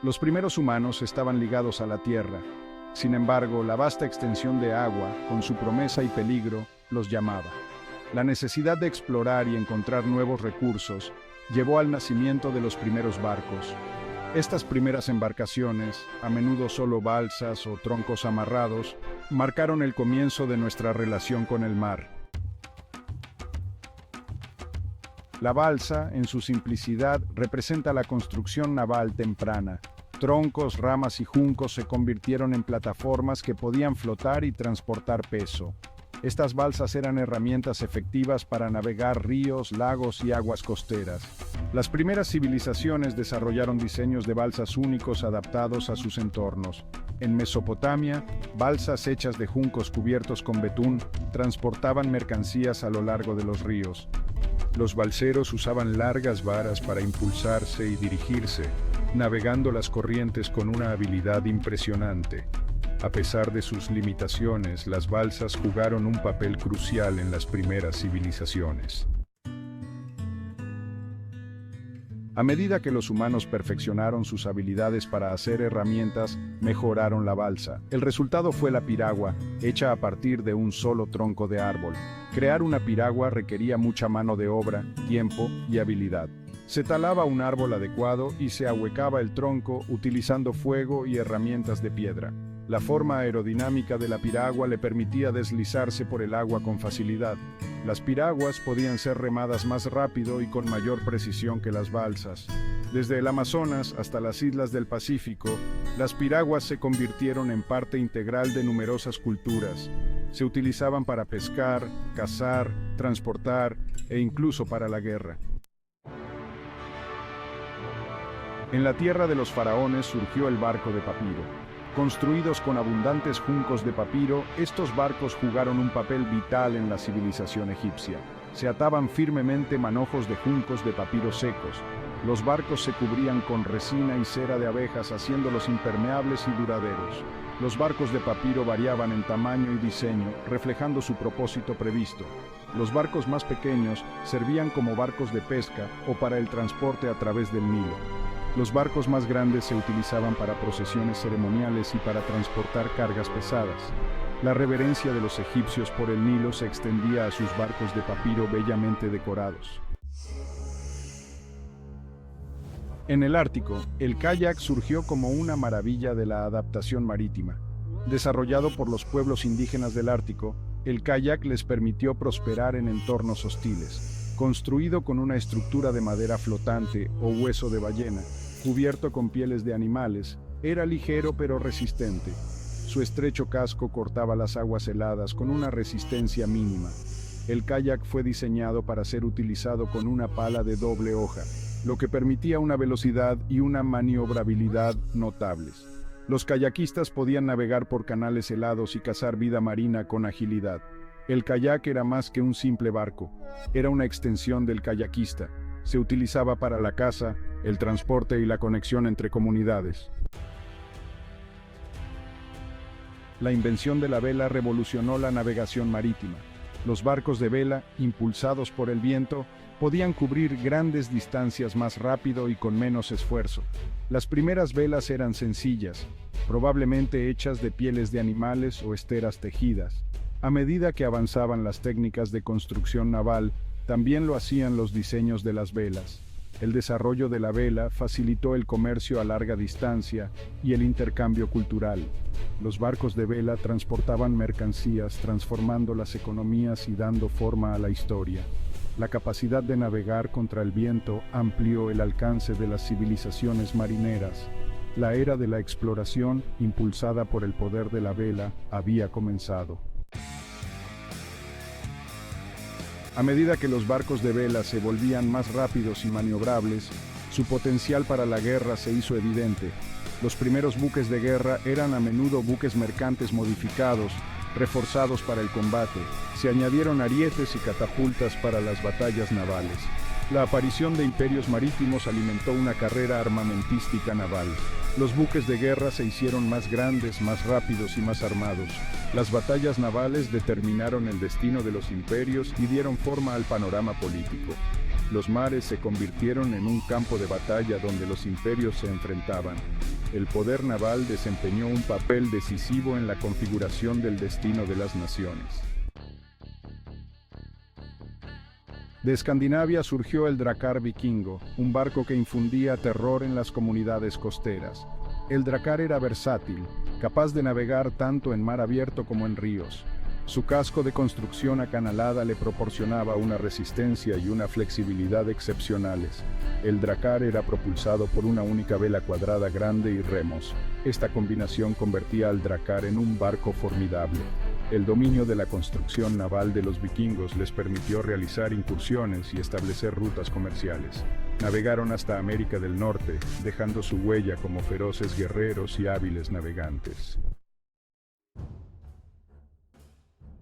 Los primeros humanos estaban ligados a la tierra. Sin embargo, la vasta extensión de agua, con su promesa y peligro, los llamaba. La necesidad de explorar y encontrar nuevos recursos llevó al nacimiento de los primeros barcos. Estas primeras embarcaciones, a menudo solo balsas o troncos amarrados, marcaron el comienzo de nuestra relación con el mar. La balsa, en su simplicidad, representa la construcción naval temprana. Troncos, ramas y juncos se convirtieron en plataformas que podían flotar y transportar peso. Estas balsas eran herramientas efectivas para navegar ríos, lagos y aguas costeras. Las primeras civilizaciones desarrollaron diseños de balsas únicos adaptados a sus entornos. En Mesopotamia, balsas hechas de juncos cubiertos con betún transportaban mercancías a lo largo de los ríos. Los balseros usaban largas varas para impulsarse y dirigirse, navegando las corrientes con una habilidad impresionante. A pesar de sus limitaciones, las balsas jugaron un papel crucial en las primeras civilizaciones. A medida que los humanos perfeccionaron sus habilidades para hacer herramientas, mejoraron la balsa. El resultado fue la piragua, hecha a partir de un solo tronco de árbol. Crear una piragua requería mucha mano de obra, tiempo y habilidad. Se talaba un árbol adecuado y se ahuecaba el tronco utilizando fuego y herramientas de piedra. La forma aerodinámica de la piragua le permitía deslizarse por el agua con facilidad. Las piraguas podían ser remadas más rápido y con mayor precisión que las balsas. Desde el Amazonas hasta las islas del Pacífico, las piraguas se convirtieron en parte integral de numerosas culturas. Se utilizaban para pescar, cazar, transportar e incluso para la guerra. En la tierra de los faraones surgió el barco de papiro. Construidos con abundantes juncos de papiro, estos barcos jugaron un papel vital en la civilización egipcia. Se ataban firmemente manojos de juncos de papiro secos. Los barcos se cubrían con resina y cera de abejas, haciéndolos impermeables y duraderos. Los barcos de papiro variaban en tamaño y diseño, reflejando su propósito previsto. Los barcos más pequeños servían como barcos de pesca o para el transporte a través del Nilo. Los barcos más grandes se utilizaban para procesiones ceremoniales y para transportar cargas pesadas. La reverencia de los egipcios por el Nilo se extendía a sus barcos de papiro bellamente decorados. En el Ártico, el kayak surgió como una maravilla de la adaptación marítima. Desarrollado por los pueblos indígenas del Ártico, el kayak les permitió prosperar en entornos hostiles. Construido con una estructura de madera flotante o hueso de ballena, cubierto con pieles de animales, era ligero pero resistente. Su estrecho casco cortaba las aguas heladas con una resistencia mínima. El kayak fue diseñado para ser utilizado con una pala de doble hoja, lo que permitía una velocidad y una maniobrabilidad notables. Los kayakistas podían navegar por canales helados y cazar vida marina con agilidad. El kayak era más que un simple barco, era una extensión del kayakista. Se utilizaba para la caza, el transporte y la conexión entre comunidades. La invención de la vela revolucionó la navegación marítima. Los barcos de vela, impulsados por el viento, podían cubrir grandes distancias más rápido y con menos esfuerzo. Las primeras velas eran sencillas, probablemente hechas de pieles de animales o esteras tejidas. A medida que avanzaban las técnicas de construcción naval, también lo hacían los diseños de las velas. El desarrollo de la vela facilitó el comercio a larga distancia y el intercambio cultural. Los barcos de vela transportaban mercancías, transformando las economías y dando forma a la historia. La capacidad de navegar contra el viento amplió el alcance de las civilizaciones marineras. La era de la exploración, impulsada por el poder de la vela, había comenzado. A medida que los barcos de vela se volvían más rápidos y maniobrables, su potencial para la guerra se hizo evidente. Los primeros buques de guerra eran a menudo buques mercantes modificados, reforzados para el combate. Se añadieron arietes y catapultas para las batallas navales. La aparición de imperios marítimos alimentó una carrera armamentística naval. Los buques de guerra se hicieron más grandes, más rápidos y más armados. Las batallas navales determinaron el destino de los imperios y dieron forma al panorama político. Los mares se convirtieron en un campo de batalla donde los imperios se enfrentaban. el poder naval desempeñó un papel decisivo en la configuración del destino de las naciones. De Escandinavia surgió el drakkar vikingo, un barco que infundía terror en las comunidades costeras. El drakkar era versátil, capaz de navegar tanto en mar abierto como en ríos. Su casco de construcción acanalada le proporcionaba una resistencia y una flexibilidad excepcionales. El drakkar era propulsado por una única vela cuadrada grande y remos. Esta combinación convertía al drakkar en un barco formidable. El dominio de la construcción naval de los vikingos les permitió realizar incursiones y establecer rutas comerciales. Navegaron hasta América del Norte, dejando su huella como feroces guerreros y hábiles navegantes.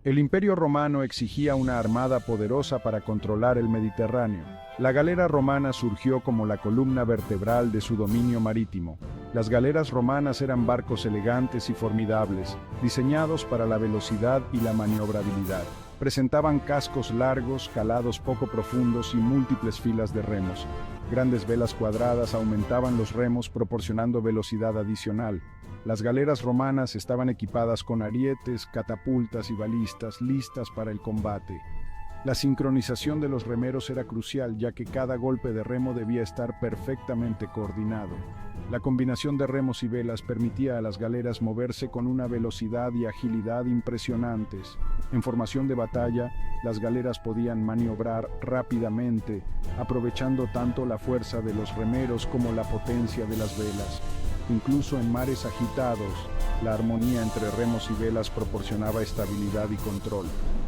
El Imperio Romano exigía una armada poderosa para controlar el Mediterráneo. La galera romana surgió como la columna vertebral de su dominio marítimo. Las galeras romanas eran barcos elegantes y formidables, diseñados para la velocidad y la maniobrabilidad. Presentaban cascos largos, calados poco profundos y múltiples filas de remos. Grandes velas cuadradas aumentaban los remos proporcionando velocidad adicional. Las galeras romanas estaban equipadas con arietes, catapultas y balistas listas para el combate. La sincronización de los remeros era crucial, ya que cada golpe de remo debía estar perfectamente coordinado. La combinación de remos y velas permitía a las galeras moverse con una velocidad y agilidad impresionantes. En formación de batalla, las galeras podían maniobrar rápidamente, aprovechando tanto la fuerza de los remeros como la potencia de las velas. Incluso en mares agitados, la armonía entre remos y velas proporcionaba estabilidad y control.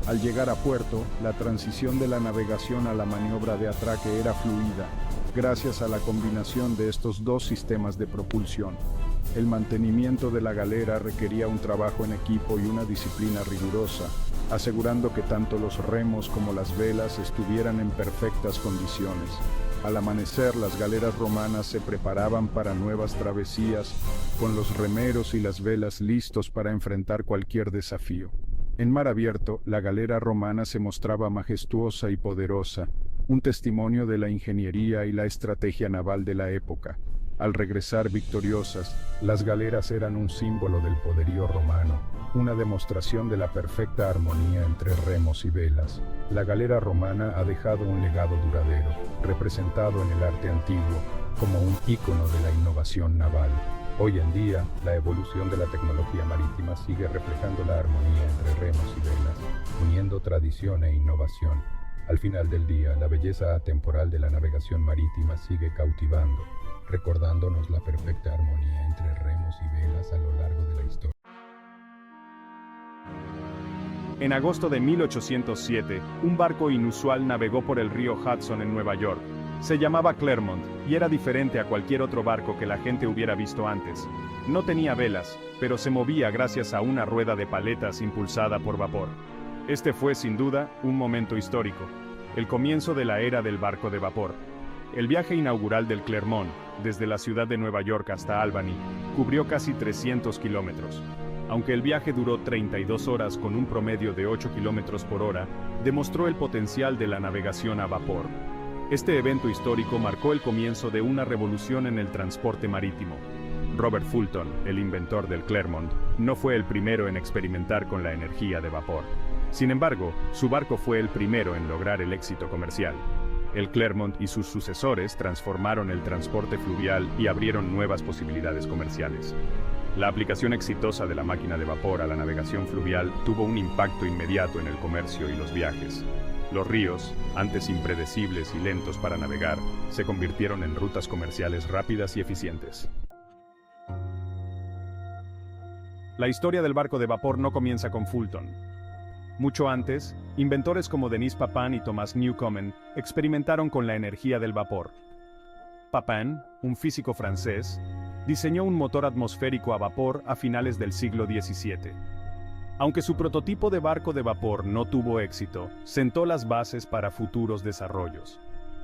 Al llegar a puerto, la transición de la navegación a la maniobra de atraque era fluida, gracias a la combinación de estos dos sistemas de propulsión. El mantenimiento de la galera requería un trabajo en equipo y una disciplina rigurosa, asegurando que tanto los remos como las velas estuvieran en perfectas condiciones. Al amanecer, las galeras romanas se preparaban para nuevas travesías, con los remeros y las velas listos para enfrentar cualquier desafío. En mar abierto, la galera romana se mostraba majestuosa y poderosa, un testimonio de la ingeniería y la estrategia naval de la época. Al regresar victoriosas, las galeras eran un símbolo del poderío romano, una demostración de la perfecta armonía entre remos y velas. La galera romana ha dejado un legado duradero, representado en el arte antiguo, como un ícono de la innovación naval. Hoy en día, la evolución de la tecnología marítima sigue reflejando la armonía entre remos y velas, uniendo tradición e innovación. Al final del día, la belleza atemporal de la navegación marítima sigue cautivando, recordándonos la perfecta armonía entre remos y velas a lo largo de la historia. En agosto de 1807, un barco inusual navegó por el río Hudson en Nueva York. Se llamaba Clermont y era diferente a cualquier otro barco que la gente hubiera visto antes. No tenía velas, pero se movía gracias a una rueda de paletas impulsada por vapor. Este fue, sin duda, un momento histórico, el comienzo de la era del barco de vapor. El viaje inaugural del Clermont, desde la ciudad de Nueva York hasta Albany, cubrió casi 300 kilómetros. Aunque el viaje duró 32 horas con un promedio de 8 kilómetros por hora, demostró el potencial de la navegación a vapor. Este evento histórico marcó el comienzo de una revolución en el transporte marítimo. Robert Fulton, el inventor del Clermont, no fue el primero en experimentar con la energía de vapor. Sin embargo, su barco fue el primero en lograr el éxito comercial. El Clermont y sus sucesores transformaron el transporte fluvial y abrieron nuevas posibilidades comerciales. La aplicación exitosa de la máquina de vapor a la navegación fluvial tuvo un impacto inmediato en el comercio y los viajes. Los ríos, antes impredecibles y lentos para navegar, se convirtieron en rutas comerciales rápidas y eficientes. La historia del barco de vapor no comienza con Fulton. Mucho antes, inventores como Denis Papin y Thomas Newcomen experimentaron con la energía del vapor. Papin, un físico francés, diseñó un motor atmosférico a vapor a finales del siglo XVII. Aunque su prototipo de barco de vapor no tuvo éxito, sentó las bases para futuros desarrollos.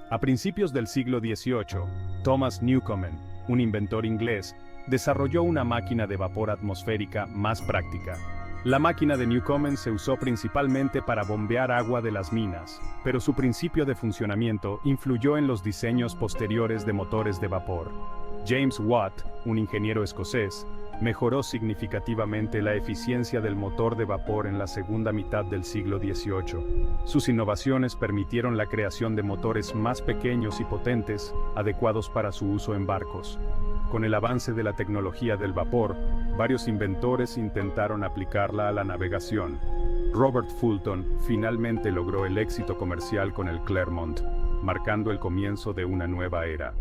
A principios del siglo XVIII, Thomas Newcomen, un inventor inglés, desarrolló una máquina de vapor atmosférica más práctica. La máquina de Newcomen se usó principalmente para bombear agua de las minas, pero su principio de funcionamiento influyó en los diseños posteriores de motores de vapor. James Watt, un ingeniero escocés, mejoró significativamente la eficiencia del motor de vapor en la segunda mitad del siglo XVIII. Sus innovaciones permitieron la creación de motores más pequeños y potentes, adecuados para su uso en barcos. Con el avance de la tecnología del vapor, varios inventores intentaron aplicarla a la navegación. Robert Fulton finalmente logró el éxito comercial con el Clermont, marcando el comienzo de una nueva era.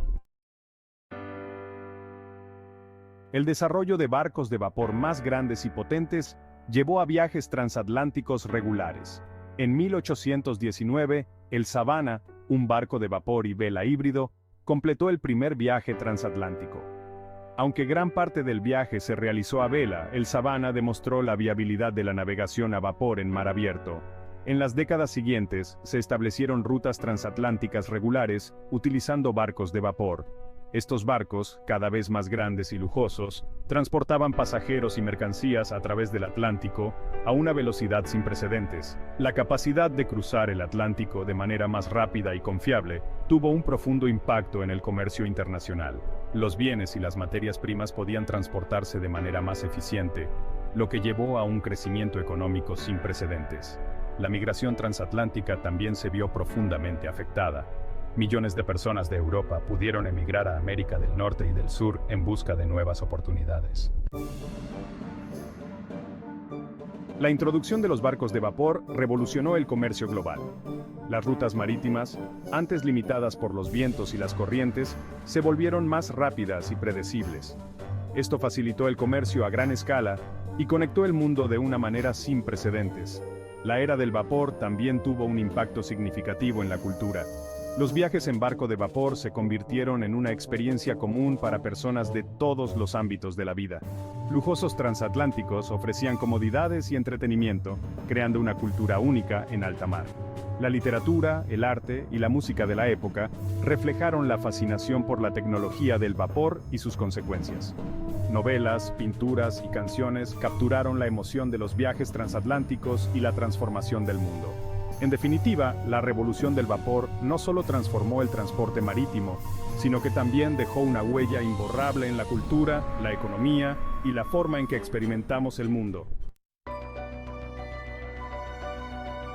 El desarrollo de barcos de vapor más grandes y potentes llevó a viajes transatlánticos regulares. En 1819, el Savannah, un barco de vapor y vela híbrido, completó el primer viaje transatlántico. Aunque gran parte del viaje se realizó a vela, el Savannah demostró la viabilidad de la navegación a vapor en mar abierto. En las décadas siguientes, se establecieron rutas transatlánticas regulares utilizando barcos de vapor. Estos barcos, cada vez más grandes y lujosos, transportaban pasajeros y mercancías a través del Atlántico a una velocidad sin precedentes. La capacidad de cruzar el Atlántico de manera más rápida y confiable tuvo un profundo impacto en el comercio internacional. Los bienes y las materias primas podían transportarse de manera más eficiente, lo que llevó a un crecimiento económico sin precedentes. La migración transatlántica también se vio profundamente afectada. Millones de personas de Europa pudieron emigrar a América del Norte y del Sur en busca de nuevas oportunidades. La introducción de los barcos de vapor revolucionó el comercio global. Las rutas marítimas, antes limitadas por los vientos y las corrientes, se volvieron más rápidas y predecibles. Esto facilitó el comercio a gran escala y conectó el mundo de una manera sin precedentes. La era del vapor también tuvo un impacto significativo en la cultura. Los viajes en barco de vapor se convirtieron en una experiencia común para personas de todos los ámbitos de la vida. Lujosos transatlánticos ofrecían comodidades y entretenimiento, creando una cultura única en alta mar. La literatura, el arte y la música de la época reflejaron la fascinación por la tecnología del vapor y sus consecuencias. Novelas, pinturas y canciones capturaron la emoción de los viajes transatlánticos y la transformación del mundo. En definitiva, la revolución del vapor no solo transformó el transporte marítimo, sino que también dejó una huella imborrable en la cultura, la economía y la forma en que experimentamos el mundo.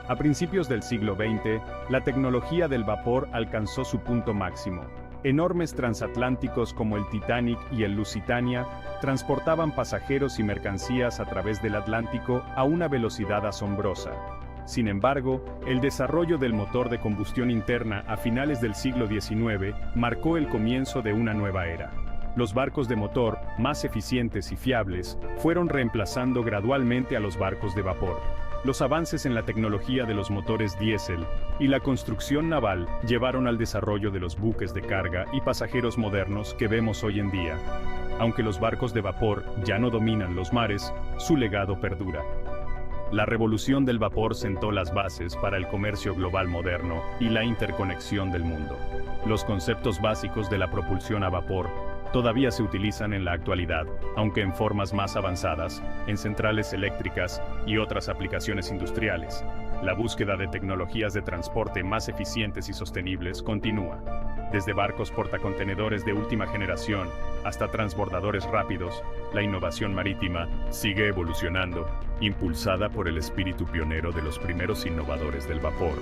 A principios del siglo XX, la tecnología del vapor alcanzó su punto máximo. Enormes transatlánticos como el Titanic y el Lusitania transportaban pasajeros y mercancías a través del Atlántico a una velocidad asombrosa. Sin embargo, el desarrollo del motor de combustión interna a finales del siglo XIX marcó el comienzo de una nueva era. Los barcos de motor, más eficientes y fiables, fueron reemplazando gradualmente a los barcos de vapor. Los avances en la tecnología de los motores diésel y la construcción naval llevaron al desarrollo de los buques de carga y pasajeros modernos que vemos hoy en día. Aunque los barcos de vapor ya no dominan los mares, su legado perdura. La revolución del vapor sentó las bases para el comercio global moderno y la interconexión del mundo. Los conceptos básicos de la propulsión a vapor todavía se utilizan en la actualidad, aunque en formas más avanzadas, en centrales eléctricas y otras aplicaciones industriales. La búsqueda de tecnologías de transporte más eficientes y sostenibles continúa. Desde barcos portacontenedores de última generación hasta transbordadores rápidos, la innovación marítima sigue evolucionando, impulsada por el espíritu pionero de los primeros innovadores del vapor.